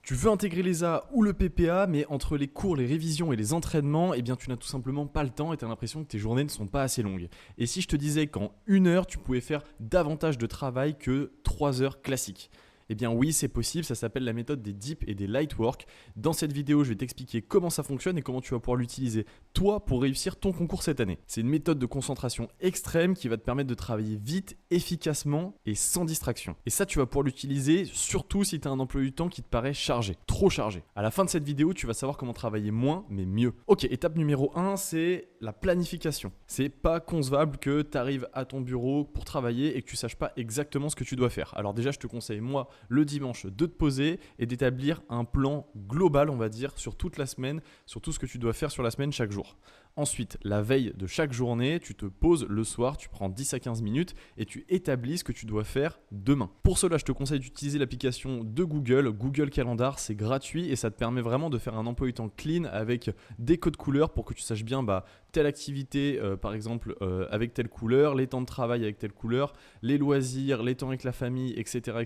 Tu veux intégrer l'ESA ou le PPA, mais entre les cours, les révisions et les entraînements, eh bien tu n'as tout simplement pas le temps et tu as l'impression que tes journées ne sont pas assez longues. Et si je te disais qu'en 1 heure, tu pouvais faire davantage de travail que 3 heures classiques? Eh bien oui, c'est possible, ça s'appelle la méthode des deep et des light work. Dans cette vidéo, je vais t'expliquer comment ça fonctionne et comment tu vas pouvoir l'utiliser toi pour réussir ton concours cette année. C'est une méthode de concentration extrême qui va te permettre de travailler vite, efficacement et sans distraction. Et ça, tu vas pouvoir l'utiliser surtout si tu as un emploi du temps qui te paraît chargé, trop chargé. À la fin de cette vidéo, tu vas savoir comment travailler moins mais mieux. Ok, étape numéro 1, c'est la planification. C'est pas concevable que tu arrives à ton bureau pour travailler et que tu saches pas exactement ce que tu dois faire. Alors déjà, je te conseille, moi, le dimanche, de te poser et d'établir un plan global, on va dire, sur toute la semaine, sur tout ce que tu dois faire sur la semaine chaque jour. Ensuite, la veille de chaque journée, tu te poses le soir, tu prends 10 à 15 minutes et tu établis ce que tu dois faire demain. Pour cela, je te conseille d'utiliser l'application de Google, Google Calendar, c'est gratuit et ça te permet vraiment de faire un emploi du temps clean avec des codes couleurs pour que tu saches bien telle activité, par exemple, avec telle couleur, les temps de travail avec telle couleur, les loisirs, les temps avec la famille, etc.,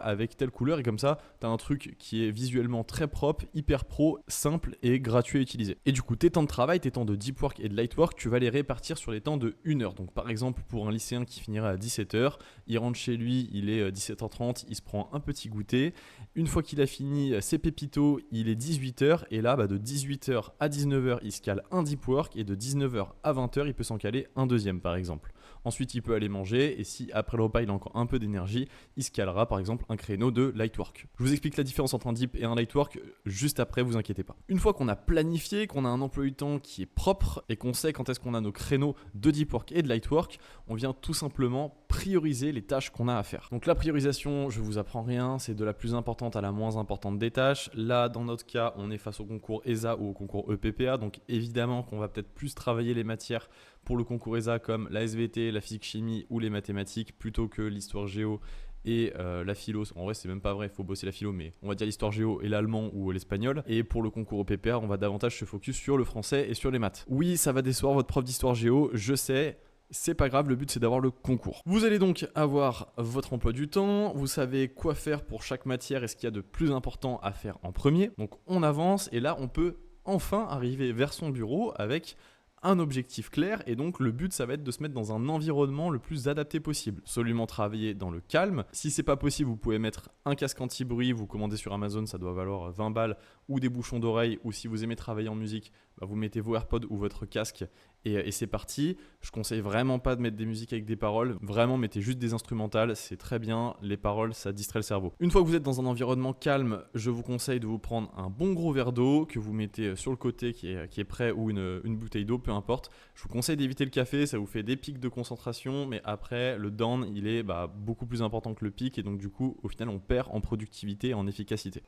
avec telle couleur. Et comme ça, tu as un truc qui est visuellement très propre, hyper pro, simple et gratuit à utiliser. Et du coup, tes temps de travail, tes temps de deep work et de light work, tu vas les répartir sur les temps de 1 heure. Donc par exemple, pour un lycéen qui finirait à 17h, il rentre chez lui, il est 17h30, il se prend un petit goûter. Une fois qu'il a fini ses pépitos, il est 18h. Et là, de 18h à 19h, il se cale un deep work. Et de 19h à 20h, il peut s'en caler un deuxième par exemple. Ensuite, il peut aller manger et si après le repas, il a encore un peu d'énergie, il se calera par exemple un créneau de light work. Je vous explique la différence entre un deep et un light work juste après, vous inquiétez pas. Une fois qu'on a planifié, qu'on a un emploi du temps qui est propre et qu'on sait quand est-ce qu'on a nos créneaux de deep work et de light work, on vient tout simplement prioriser les tâches qu'on a à faire. Donc la priorisation, je vous apprends rien, c'est de la plus importante à la moins importante des tâches. Là, dans notre cas, on est face au concours ESA ou au concours EPPA, donc évidemment qu'on va peut-être plus travailler les matières pour le concours ESA comme la SVT, la physique-chimie ou les mathématiques plutôt que l'histoire géo et la philo. En vrai, c'est même pas vrai, il faut bosser la philo, mais on va dire l'histoire géo et l'allemand ou l'espagnol. Et pour le concours EPPA, on va davantage se focus sur le français et sur les maths. Oui, ça va décevoir votre prof d'histoire géo, je sais. C'est pas grave, le but c'est d'avoir le concours. Vous allez donc avoir votre emploi du temps, vous savez quoi faire pour chaque matière et ce qu'il y a de plus important à faire en premier. Donc on avance et là on peut enfin arriver vers son bureau avec un objectif clair et donc le but ça va être de se mettre dans un environnement le plus adapté possible. Absolument travailler dans le calme. Si c'est pas possible, vous pouvez mettre un casque anti-bruit, vous commandez sur Amazon, ça doit valoir 20 balles ou des bouchons d'oreille ou si vous aimez travailler en musique, vous mettez vos AirPods ou votre casque et c'est parti. Je conseille vraiment pas de mettre des musiques avec des paroles, vraiment mettez juste des instrumentales, c'est très bien, les paroles ça distrait le cerveau. Une fois que vous êtes dans un environnement calme, je vous conseille de vous prendre un bon gros verre d'eau que vous mettez sur le côté qui est prêt ou une bouteille d'eau, peu importe. Je vous conseille d'éviter le café, ça vous fait des pics de concentration, mais après le down il est beaucoup plus important que le pic et donc du coup au final on perd en productivité et en efficacité.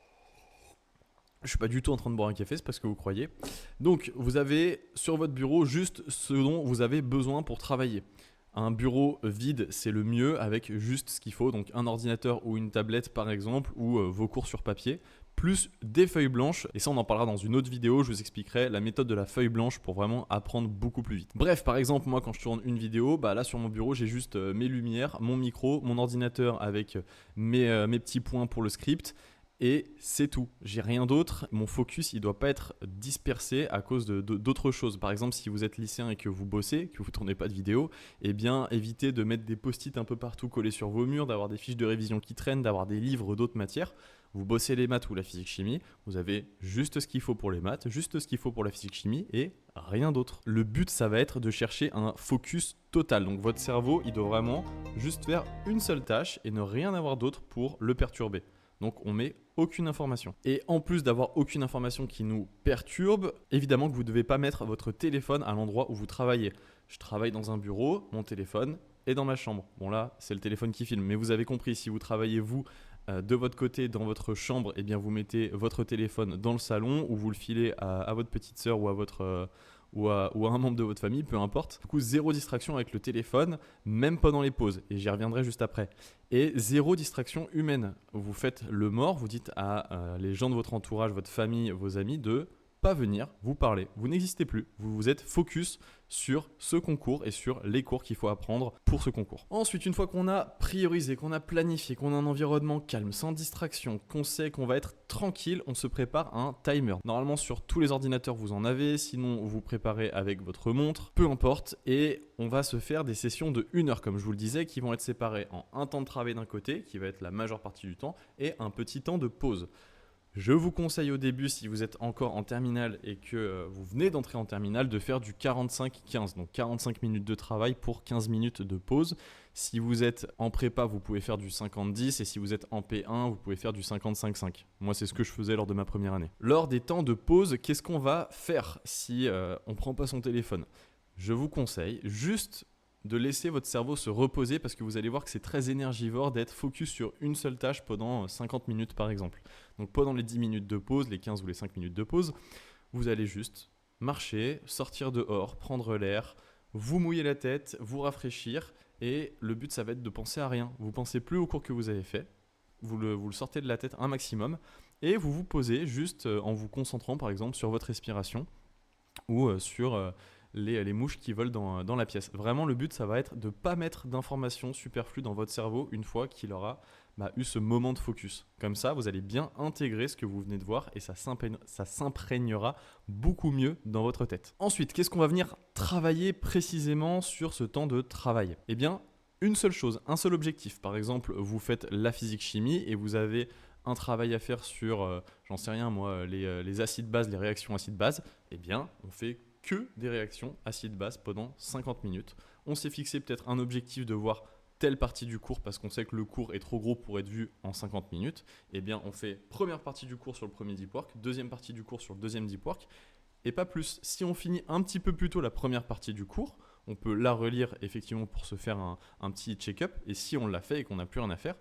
Je suis pas du tout en train de boire un café, c'est pas ce que vous croyez. Donc, vous avez sur votre bureau juste ce dont vous avez besoin pour travailler. Un bureau vide, c'est le mieux avec juste ce qu'il faut. Donc, un ordinateur ou une tablette, par exemple, ou vos cours sur papier, plus des feuilles blanches. Et ça, on en parlera dans une autre vidéo. Je vous expliquerai la méthode de la feuille blanche pour vraiment apprendre beaucoup plus vite. Bref, par exemple, moi, quand je tourne une vidéo, là, sur mon bureau, j'ai juste mes lumières, mon micro, mon ordinateur avec mes petits points pour le script. Et c'est tout, j'ai rien d'autre. Mon focus, il ne doit pas être dispersé à cause d'autres choses. Par exemple, si vous êtes lycéen et que vous bossez, que vous ne tournez pas de vidéo, eh bien, évitez de mettre des post-it un peu partout collés sur vos murs, d'avoir des fiches de révision qui traînent, d'avoir des livres d'autres matières. Vous bossez les maths ou la physique-chimie, vous avez juste ce qu'il faut pour les maths, juste ce qu'il faut pour la physique-chimie et rien d'autre. Le but, ça va être de chercher un focus total. Donc votre cerveau, il doit vraiment juste faire une seule tâche et ne rien avoir d'autre pour le perturber. Donc on met aucune information. Et en plus d'avoir aucune information qui nous perturbe, évidemment que vous ne devez pas mettre votre téléphone à l'endroit où vous travaillez. Je travaille dans un bureau, mon téléphone est dans ma chambre. Bon là, c'est le téléphone qui filme, mais vous avez compris, si vous travaillez vous de votre côté dans votre chambre, eh bien vous mettez votre téléphone dans le salon ou vous le filez à votre petite sœur ou à votre... ou à un membre de votre famille, peu importe. Du coup, zéro distraction avec le téléphone, même pendant les pauses, et j'y reviendrai juste après. Et zéro distraction humaine. Vous faites le mort, vous dites à les gens de votre entourage, votre famille, vos amis, de pas venir, vous parler, vous n'existez plus, vous vous êtes focus sur ce concours et sur les cours qu'il faut apprendre pour ce concours. Ensuite, une fois qu'on a priorisé, qu'on a planifié, qu'on a un environnement calme, sans distraction, qu'on sait qu'on va être tranquille, on se prépare un timer. Normalement, sur tous les ordinateurs, vous en avez, sinon vous préparez avec votre montre, peu importe, et on va se faire des sessions de 1 heure, comme je vous le disais, qui vont être séparées en un temps de travail d'un côté, qui va être la majeure partie du temps, et un petit temps de pause. Je vous conseille au début, si vous êtes encore en terminale et que vous venez d'entrer en terminale, de faire du 45-15, donc 45 minutes de travail pour 15 minutes de pause. Si vous êtes en prépa, vous pouvez faire du 50-10 et si vous êtes en P1, vous pouvez faire du 55-5. Moi, c'est ce que je faisais lors de ma première année. Lors des temps de pause, qu'est-ce qu'on va faire si on ne prend pas son téléphone ? Je vous conseille juste de laisser votre cerveau se reposer parce que vous allez voir que c'est très énergivore d'être focus sur une seule tâche pendant 50 minutes par exemple. Donc pendant les 10 minutes de pause, les 15 ou les 5 minutes de pause, vous allez juste marcher, sortir dehors, prendre l'air, vous mouiller la tête, vous rafraîchir et le but ça va être de penser à rien. Vous ne pensez plus au cours que vous avez fait, vous le sortez de la tête un maximum et vous vous posez juste en vous concentrant par exemple sur votre respiration ou sur les mouches qui volent dans la pièce. Vraiment, le but, ça va être de ne pas mettre d'informations superflues dans votre cerveau une fois qu'il aura eu ce moment de focus. Comme ça, vous allez bien intégrer ce que vous venez de voir et ça s'imprégnera beaucoup mieux dans votre tête. Ensuite, qu'est-ce qu'on va venir travailler précisément sur ce temps de travail ? Eh bien, une seule chose, un seul objectif. Par exemple, vous faites la physique-chimie et vous avez un travail à faire sur, j'en sais rien moi, les acides-bases, les réactions acides-bases. Eh bien, on fait que des réactions acide-base pendant 50 minutes. On s'est fixé peut-être un objectif de voir telle partie du cours parce qu'on sait que le cours est trop gros pour être vu en 50 minutes. Eh bien, on fait première partie du cours sur le premier deep work, deuxième partie du cours sur le deuxième deep work, et pas plus. Si on finit un petit peu plus tôt la première partie du cours, on peut la relire effectivement pour se faire un petit check-up, et si on l'a fait et qu'on n'a plus rien à faire,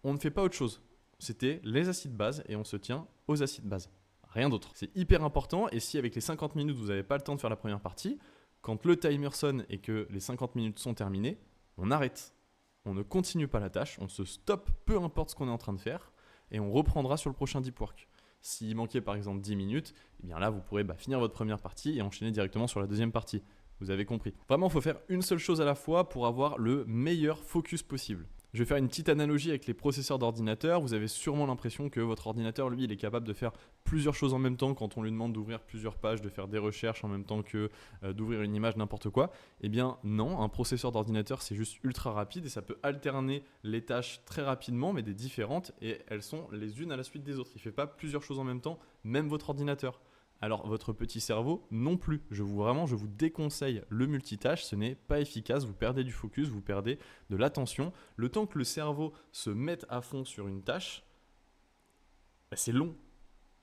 on ne fait pas autre chose. C'était les acides bases et on se tient aux acides bases. Rien d'autre. C'est hyper important et si avec les 50 minutes vous n'avez pas le temps de faire la première partie, quand le timer sonne et que les 50 minutes sont terminées, on arrête. On ne continue pas la tâche, on se stoppe peu importe ce qu'on est en train de faire et on reprendra sur le prochain deep work. S'il manquait par exemple 10 minutes, eh bien là vous pourrez finir votre première partie et enchaîner directement sur la deuxième partie. Vous avez compris. Vraiment, il faut faire une seule chose à la fois pour avoir le meilleur focus possible. Je vais faire une petite analogie avec les processeurs d'ordinateur. Vous avez sûrement l'impression que votre ordinateur, lui, il est capable de faire plusieurs choses en même temps quand on lui demande d'ouvrir plusieurs pages, de faire des recherches en même temps que d'ouvrir une image, n'importe quoi. Eh bien non, un processeur d'ordinateur, c'est juste ultra rapide et ça peut alterner les tâches très rapidement, mais des différentes, et elles sont les unes à la suite des autres. Il ne fait pas plusieurs choses en même temps, même votre ordinateur. Alors votre petit cerveau non plus. Je vous déconseille le multitâche, ce n'est pas efficace, vous perdez du focus, vous perdez de l'attention. Le temps que le cerveau se mette à fond sur une tâche, c'est long.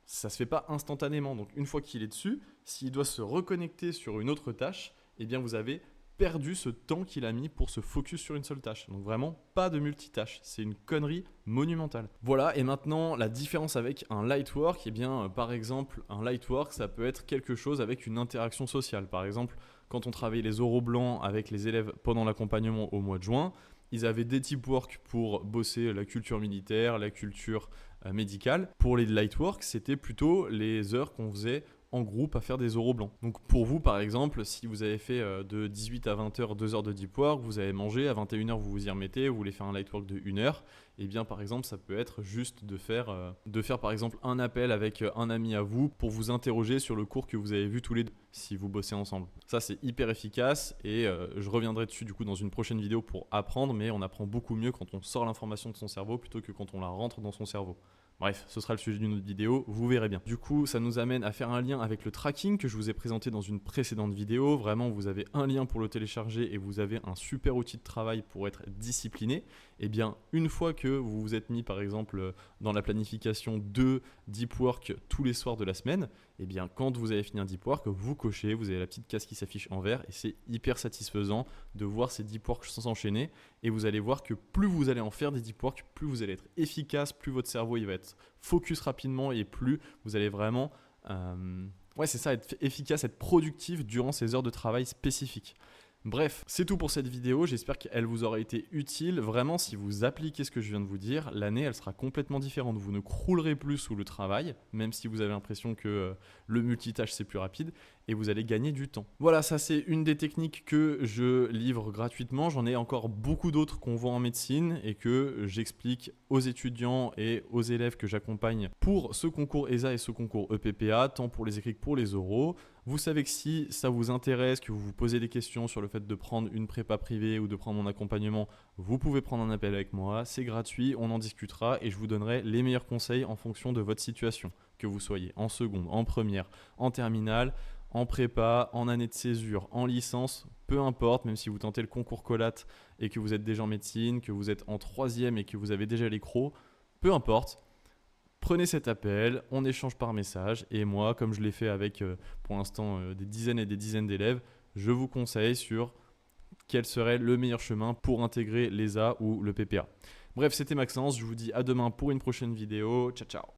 Ça ne se fait pas instantanément. Donc une fois qu'il est dessus, s'il doit se reconnecter sur une autre tâche, eh bien vous avez perdu ce temps qu'il a mis pour se focus sur une seule tâche. Donc vraiment, pas de multitâche. C'est une connerie monumentale. Voilà, et maintenant, la différence avec un light work, eh bien, par exemple, un light work, ça peut être quelque chose avec une interaction sociale. Par exemple, quand on travaillait les oraux blancs avec les élèves pendant l'accompagnement au mois de juin, ils avaient des deep work pour bosser la culture militaire, la culture médicale. Pour les light work, c'était plutôt les heures qu'on faisait en groupe à faire des oraux blancs. Donc pour vous par exemple, si vous avez fait de 18 à 20 heures 2 heures de deep work, vous avez mangé, à 21 heures vous vous y remettez, vous voulez faire un light work de 1 heure, et bien par exemple ça peut être juste de faire par exemple un appel avec un ami à vous pour vous interroger sur le cours que vous avez vu tous les deux si vous bossez ensemble. Ça c'est hyper efficace et je reviendrai dessus du coup dans une prochaine vidéo pour apprendre, mais on apprend beaucoup mieux quand on sort l'information de son cerveau plutôt que quand on la rentre dans son cerveau. Bref, ce sera le sujet d'une autre vidéo, vous verrez bien. Du coup, ça nous amène à faire un lien avec le tracking que je vous ai présenté dans une précédente vidéo. Vraiment, vous avez un lien pour le télécharger et vous avez un super outil de travail pour être discipliné. Eh bien, une fois que vous vous êtes mis par exemple dans la planification de deep work tous les soirs de la semaine, eh bien, quand vous avez fini un deep work, vous cochez, vous avez la petite case qui s'affiche en vert et c'est hyper satisfaisant de voir ces deep work s'enchaîner. Et vous allez voir que plus vous allez en faire des deep work, plus vous allez être efficace, plus votre cerveau il va être focus rapidement et plus vous allez vraiment être efficace, être productif durant ces heures de travail spécifiques. Bref, c'est tout pour cette vidéo, j'espère qu'elle vous aura été utile. Vraiment, si vous appliquez ce que je viens de vous dire, l'année, elle sera complètement différente. Vous ne croulerez plus sous le travail, même si vous avez l'impression que le multitâche, c'est plus rapide, et vous allez gagner du temps. Voilà, ça c'est une des techniques que je livre gratuitement. J'en ai encore beaucoup d'autres qu'on voit en médecine et que j'explique aux étudiants et aux élèves que j'accompagne pour ce concours ESA et ce concours EPPA, tant pour les écrits que pour les oraux. Vous savez que si ça vous intéresse, que vous vous posez des questions sur le fait de prendre une prépa privée ou de prendre mon accompagnement, vous pouvez prendre un appel avec moi, c'est gratuit, on en discutera et je vous donnerai les meilleurs conseils en fonction de votre situation, que vous soyez en seconde, en première, en terminale, en prépa, en année de césure, en licence, peu importe, même si vous tentez le concours Colate et que vous êtes déjà en médecine, que vous êtes en troisième et que vous avez déjà les crocs, peu importe. Prenez cet appel, on échange par message et moi, comme je l'ai fait avec pour l'instant des dizaines et des dizaines d'élèves, je vous conseille sur quel serait le meilleur chemin pour intégrer l'ESA ou le PPA. Bref, c'était Maxence, je vous dis à demain pour une prochaine vidéo. Ciao, ciao.